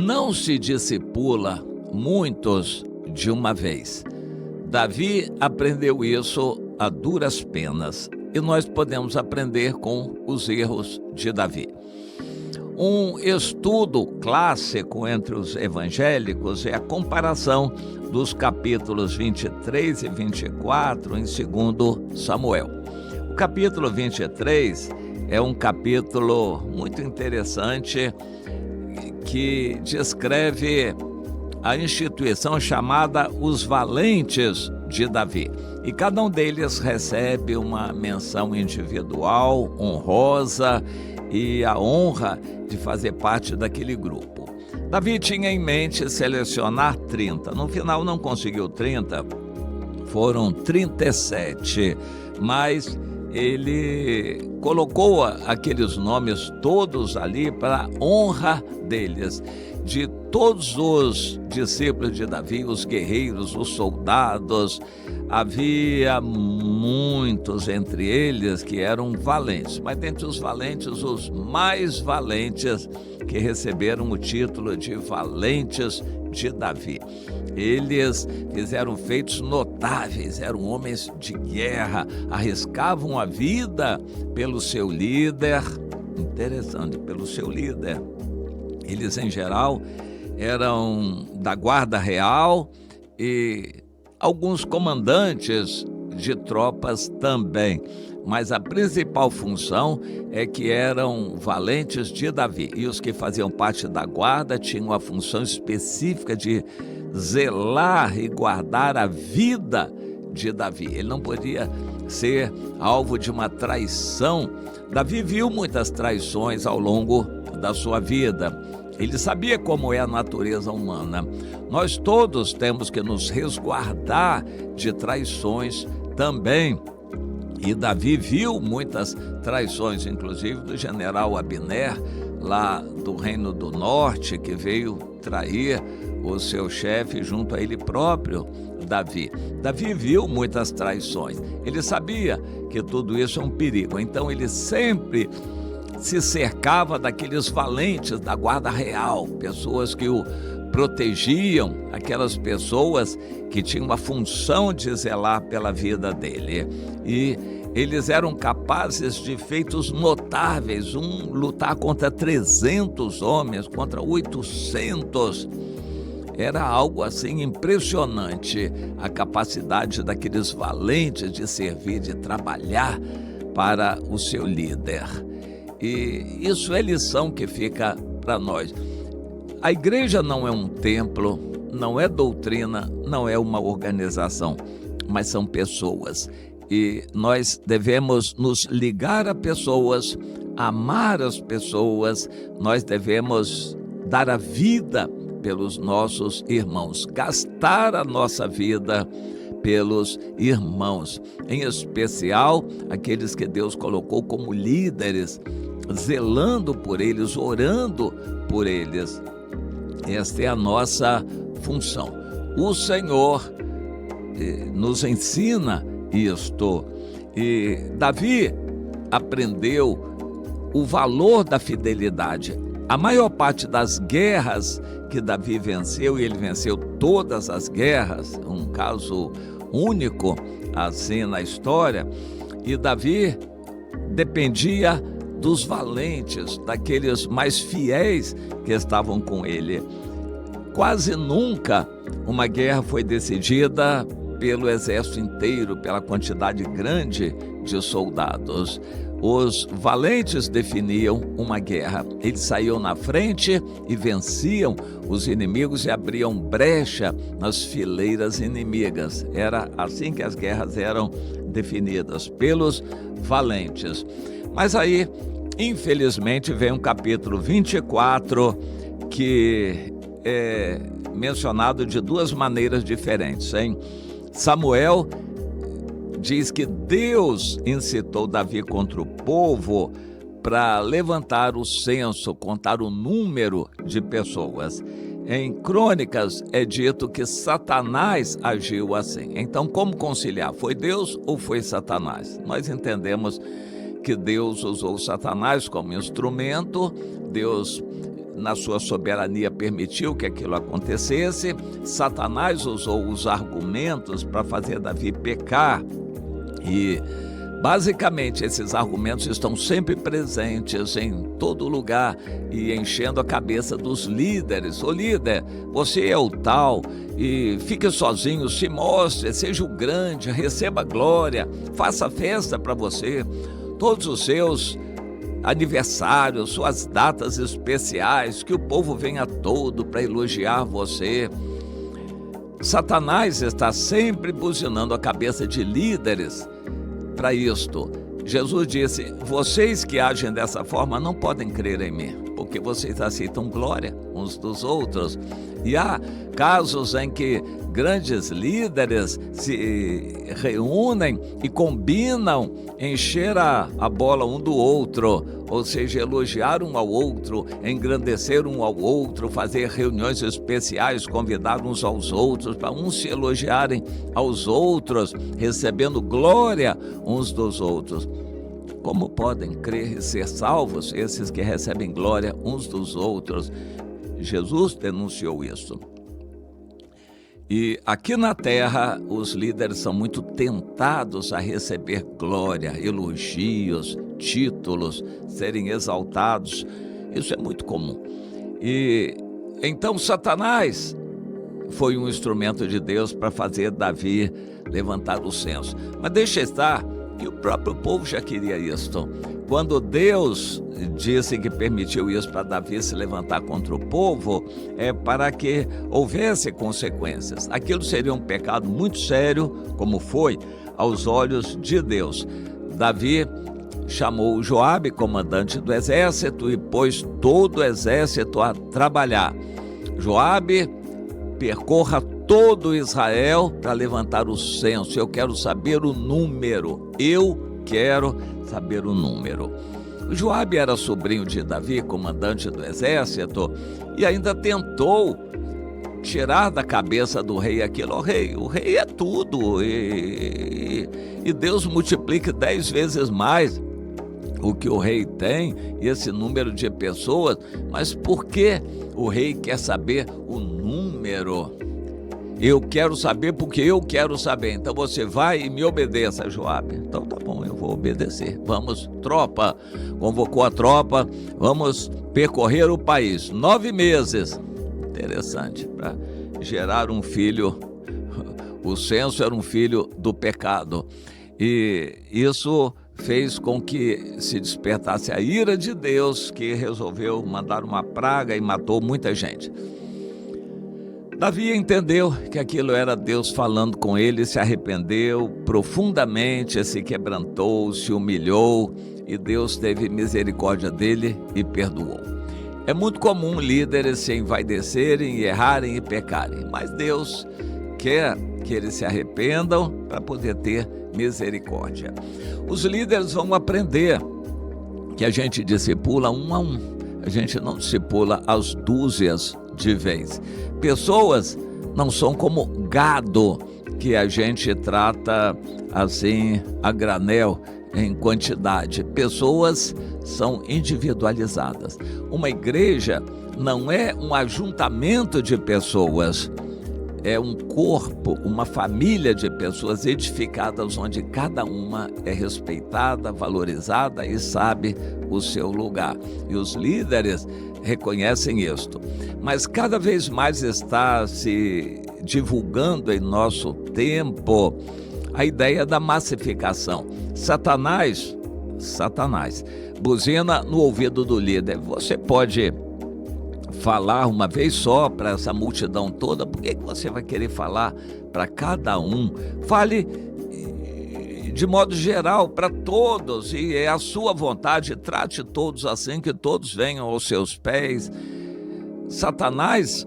Não se discipula muitos de uma vez. Davi aprendeu isso a duras penas e nós podemos aprender com os erros de Davi. Um estudo clássico entre os evangélicos é a comparação dos capítulos 23 e 24 em 2 Samuel. O capítulo 23 é um capítulo muito interessante que descreve a instituição chamada os valentes de Davi. E cada um deles recebe uma menção individual, honrosa, e a honra de fazer parte daquele grupo. Davi tinha em mente selecionar 30. No final não conseguiu 30, foram 37, mas ele colocou aqueles nomes todos ali para honra deles. De todos os discípulos de Davi, os guerreiros, os soldados, havia muitos entre eles que eram valentes, mas dentre os valentes, os mais valentes que receberam o título de valentes de Davi. Eles fizeram feitos notáveis, eram homens de guerra, arriscavam a vida pelo seu líder. Interessante, pelo seu líder. Eles, em geral, eram da guarda real e alguns comandantes de tropas também. Mas a principal função é que eram valentes de Davi. E os que faziam parte da guarda tinham a função específica de zelar e guardar a vida de Davi. Ele não podia ser alvo de uma traição. Davi viu muitas traições ao longo da sua vida. Ele sabia como é a natureza humana. Nós todos temos que nos resguardar de traições também. E Davi viu muitas traições, inclusive do general Abner, lá do Reino do Norte, que veio trair o seu chefe junto a ele próprio, Davi. Davi viu muitas traições. Ele sabia que tudo isso é um perigo. Então ele sempre se cercava daqueles valentes da guarda real, pessoas que o protegiam, aquelas pessoas que tinham a função de zelar pela vida dele. E eles eram capazes de feitos notáveis, lutar contra 300 homens, contra 800. Era algo assim impressionante, a capacidade daqueles valentes de servir, de trabalhar para o seu líder. E isso é lição que fica para nós. A igreja não é um templo, não é doutrina, não é uma organização, mas são pessoas. E nós devemos nos ligar a pessoas, amar as pessoas, nós devemos dar a vida pelos nossos irmãos, gastar a nossa vida pelos irmãos, em especial aqueles que Deus colocou como líderes, zelando por eles, orando por eles. Esta é a nossa função. O Senhor nos ensina isto. E Davi aprendeu o valor da fidelidade. A maior parte das guerras que Davi venceu, e ele venceu todas as guerras, um caso único assim na história, e Davi dependia dos valentes, daqueles mais fiéis que estavam com ele. Quase nunca uma guerra foi decidida pelo exército inteiro, pela quantidade grande de soldados. Os valentes definiam uma guerra. Eles saíam na frente e venciam os inimigos e abriam brecha nas fileiras inimigas. Era assim que as guerras eram definidas, pelos valentes. Mas aí, infelizmente, vem um capítulo 24 que é mencionado de duas maneiras diferentes, hein? Samuel diz que Deus incitou Davi contra o povo para levantar o censo, contar o número de pessoas. Em Crônicas é dito que Satanás agiu assim. Então, como conciliar? Foi Deus ou foi Satanás? Nós entendemos que Deus usou Satanás como instrumento. Deus na sua soberania, permitiu que aquilo acontecesse. Satanás usou os argumentos para fazer Davi pecar. E basicamente esses argumentos estão sempre presentes em todo lugar e enchendo a cabeça dos líderes. Ô líder, você é o tal, e fique sozinho, se mostre, seja o grande, receba glória, faça festa para você. Todos os seus aniversários, suas datas especiais, que o povo venha todo para elogiar você. Satanás está sempre buzinando a cabeça de líderes para isto. Jesus disse: vocês que agem dessa forma não podem crer em mim, porque vocês aceitam glória uns dos outros. E há casos em que grandes líderes se reúnem e combinam encher a bola um do outro, ou seja, elogiar um ao outro, engrandecer um ao outro, fazer reuniões especiais, convidar uns aos outros, para uns se elogiarem aos outros, recebendo glória uns dos outros. Como podem crer e ser salvos esses que recebem glória uns dos outros? Jesus denunciou isso. E aqui na terra, os líderes são muito tentados a receber glória, elogios, títulos, serem exaltados. Isso é muito comum. E então Satanás foi um instrumento de Deus para fazer Davi levantar o censo. Mas deixa estar que o próprio povo já queria isto. Quando Deus disse que permitiu isso para Davi se levantar contra o povo, é para que houvesse consequências. Aquilo seria um pecado muito sério, como foi aos olhos de Deus. Davi chamou Joabe, comandante do exército, e pôs todo o exército a trabalhar. Joabe, percorra todo Israel para levantar o censo. Eu quero saber o número. Eu quero saber o número. Joabe era sobrinho de Davi, comandante do exército, e ainda tentou tirar da cabeça do rei aquilo. O rei é tudo, e Deus multiplique 10 vezes mais o que o rei tem, esse número de pessoas. Mas por que o rei quer saber o número? Eu quero saber porque eu quero saber. Então você vai e me obedeça, Joabe. Então tá bom, eu vou obedecer. Vamos, tropa. Convocou a tropa, vamos percorrer o país. 9 meses. Interessante, para gerar um filho. O censo era um filho do pecado. E isso fez com que se despertasse a ira de Deus, que resolveu mandar uma praga e matou muita gente. Davi entendeu que aquilo era Deus falando com ele, se arrependeu profundamente, se quebrantou, se humilhou, e Deus teve misericórdia dele e perdoou. É muito comum líderes se envaidecerem, errarem e pecarem, mas Deus quer que eles se arrependam para poder ter misericórdia. Os líderes vão aprender que a gente discipula um a um, a gente não discipula às dúzias de vez. Pessoas não são como gado que a gente trata assim a granel, em quantidade. Pessoas são individualizadas. Uma igreja não é um ajuntamento de pessoas, é um corpo, uma família de pessoas edificadas onde cada uma é respeitada, valorizada e sabe o seu lugar. E os líderes reconhecem isto. Mas cada vez mais está se divulgando em nosso tempo a ideia da massificação. Satanás buzina no ouvido do líder. Você pode falar uma vez só para essa multidão toda? Por que você vai querer falar para cada um? Fale de modo geral para todos, e é a sua vontade, trate todos assim, que todos venham aos seus pés. Satanás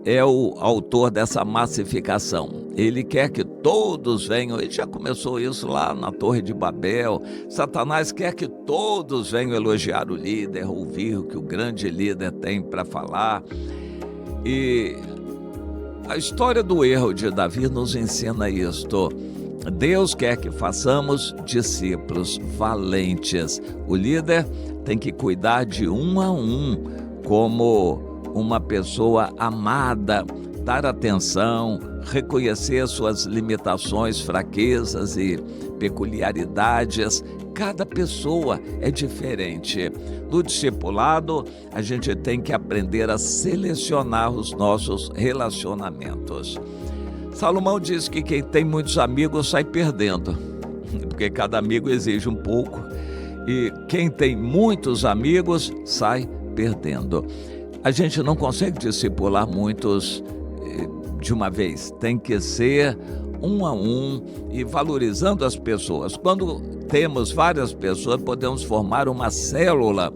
é o autor dessa massificação. Ele quer que todos venham. Ele já começou isso lá na Torre de Babel. Satanás quer que todos venham elogiar o líder, ouvir o que o grande líder tem para falar. E a história do erro de Davi nos ensina isto. Deus quer que façamos discípulos valentes. O líder tem que cuidar de um a um, como uma pessoa amada, dar atenção, reconhecer suas limitações, fraquezas e peculiaridades. Cada pessoa é diferente. No discipulado, a gente tem que aprender a selecionar os nossos relacionamentos. Salomão diz que quem tem muitos amigos sai perdendo, porque cada amigo exige um pouco, e quem tem muitos amigos sai perdendo. A gente não consegue discipular muitos de uma vez, tem que ser um a um e valorizando as pessoas. Quando temos várias pessoas, podemos formar uma célula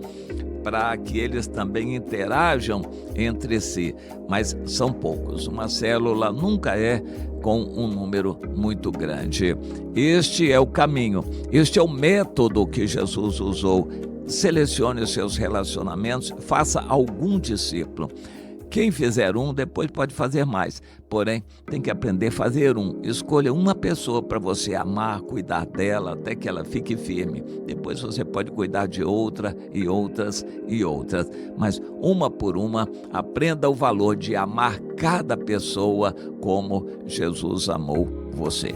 para que eles também interajam entre si, mas são poucos. Uma célula nunca é com um número muito grande. Este é o caminho, este é o método que Jesus usou. Selecione os seus relacionamentos, faça algum discípulo. Quem fizer um, depois pode fazer mais. Porém, tem que aprender a fazer um. Escolha uma pessoa para você amar, cuidar dela, até que ela fique firme. Depois você pode cuidar de outra e outras e outras. Mas uma por uma, aprenda o valor de amar cada pessoa como Jesus amou você.